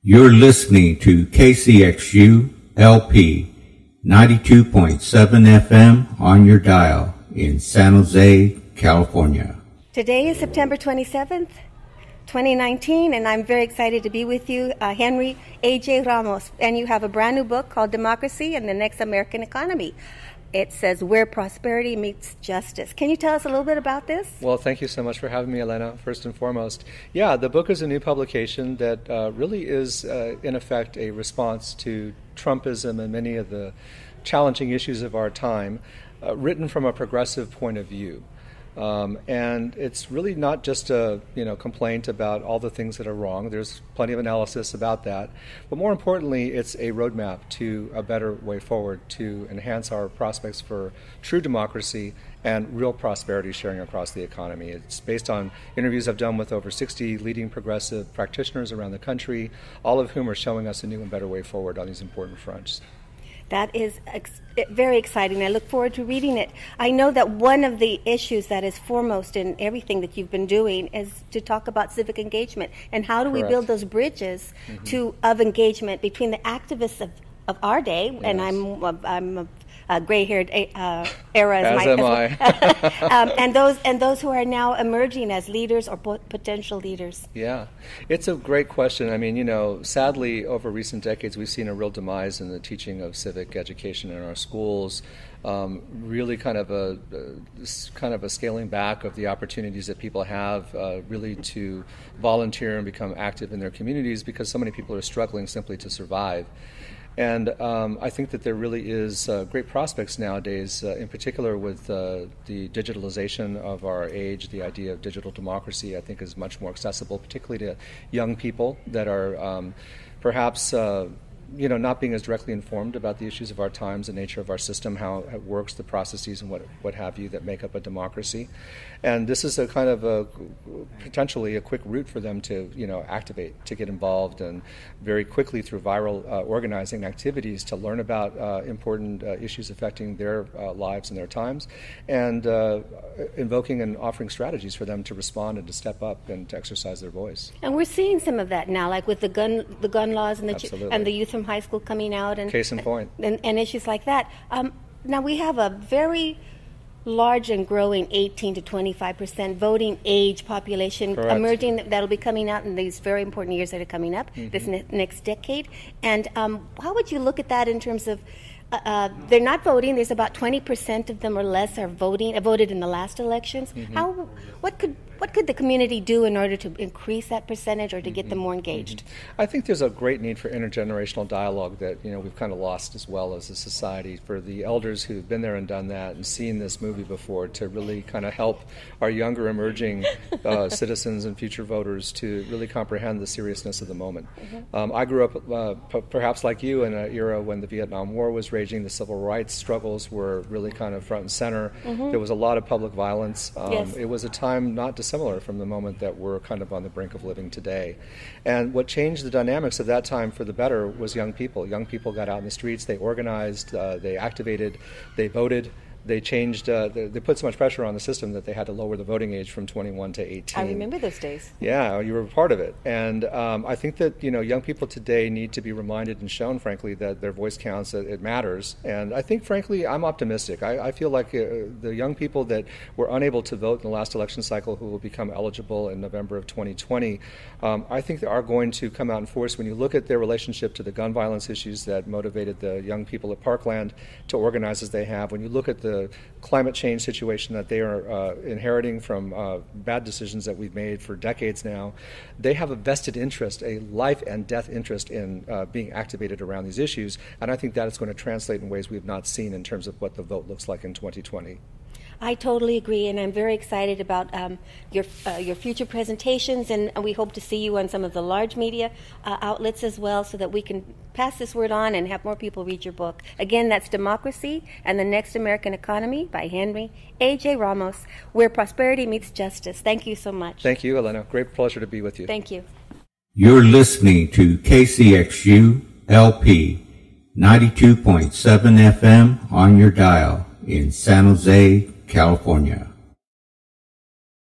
You're listening to kcxu-lp 92.7 FM on your dial in San Jose, California. Today is September 27th, 2019, and I'm very excited to be with you, Henry A.J. Ramos. And you have a brand new book called Democracy and the Next American Economy. It says Where Prosperity Meets Justice. Can you tell us a little bit about this? Well, thank you so much for having me, Elena, first and foremost. Yeah, the book is a new publication that really is, in effect, a response to Trumpism and many of the challenging issues of our time, written from a progressive point of view. And it's really not just a complaint about all the things that are wrong. There's plenty of analysis about that. But more importantly, it's a roadmap to a better way forward to enhance our prospects for true democracy and real prosperity sharing across the economy. It's based on interviews I've done with over 60 leading progressive practitioners around the country, all of whom are showing us a new and better way forward on these important fronts. That is very exciting. I look forward to reading it. I know that one of the issues that is foremost in everything that you've been doing is to talk about civic engagement and how do we build those bridges of engagement between the activists of our day, yes. And I'm a gray-haired era as am I. and those who are now emerging as leaders or potential leaders. Yeah, it's a great question. I mean, sadly, over recent decades, we've seen a real demise in the teaching of civic education in our schools. Really kind of a scaling back of the opportunities that people have really to volunteer and become active in their communities because so many people are struggling simply to survive. And I think that there really is great prospects nowadays, in particular with the digitalization of our age. The idea of digital democracy, I think, is much more accessible, particularly to young people that are perhaps not being as directly informed about the issues of our times, the nature of our system, how it works, the processes and what have you that make up a democracy. And this is a kind of potentially a quick route for them to activate, to get involved, and very quickly through viral organizing activities to learn about important issues affecting their lives and their times, and invoking and offering strategies for them to respond and to step up and to exercise their voice. And we're seeing some of that now, like with the gun laws and the youth from high school coming out, and case in point, and issues like that. Now we have a very large and growing 18 to 25% voting age population emerging that'll be coming out in these very important years that are coming up this next decade. And how would you look at that in terms of they're not voting? There's about 20% of them or less are voted in the last elections. What could the community do in order to increase that percentage or to get them more engaged? I think there's a great need for intergenerational dialogue that we've kind of lost as well as a society, for the elders who've been there and done that and seen this movie before to really kind of help our younger emerging citizens and future voters to really comprehend the seriousness of the moment. I grew up perhaps like you in an era when the Vietnam War was raging, the civil rights struggles were really kind of front and center. There was a lot of public violence. Yes. It was a time not dissimilar from the moment that we're kind of on the brink of living today. And what changed the dynamics of that time for the better was young people. Young people got out in the streets, they organized, they activated, they voted. They changed, they put so much pressure on the system that they had to lower the voting age from 21 to 18. I remember those days. Yeah, you were part of it. And I think that, young people today need to be reminded and shown, frankly, that their voice counts, that it matters. And I think, frankly, I'm optimistic. I feel like the young people that were unable to vote in the last election cycle who will become eligible in November of 2020, I think they are going to come out in force. When you look at their relationship to the gun violence issues that motivated the young people at Parkland to organize as they have, when you look at the climate change situation that they are inheriting from bad decisions that we've made for decades now, they have a vested interest, a life and death interest in being activated around these issues, and I think that is going to translate in ways we have not seen in terms of what the vote looks like in 2020. I totally agree, and I'm very excited about your future presentations, and we hope to see you on some of the large media outlets as well, so that we can pass this word on and have more people read your book. Again, that's Democracy and the Next American Economy by Henry A.J. Ramos, Where Prosperity Meets Justice. Thank you so much. Thank you, Elena. Great pleasure to be with you. Thank you. You're listening to kcxu-lp 92.7 FM on your dial in San Jose, California.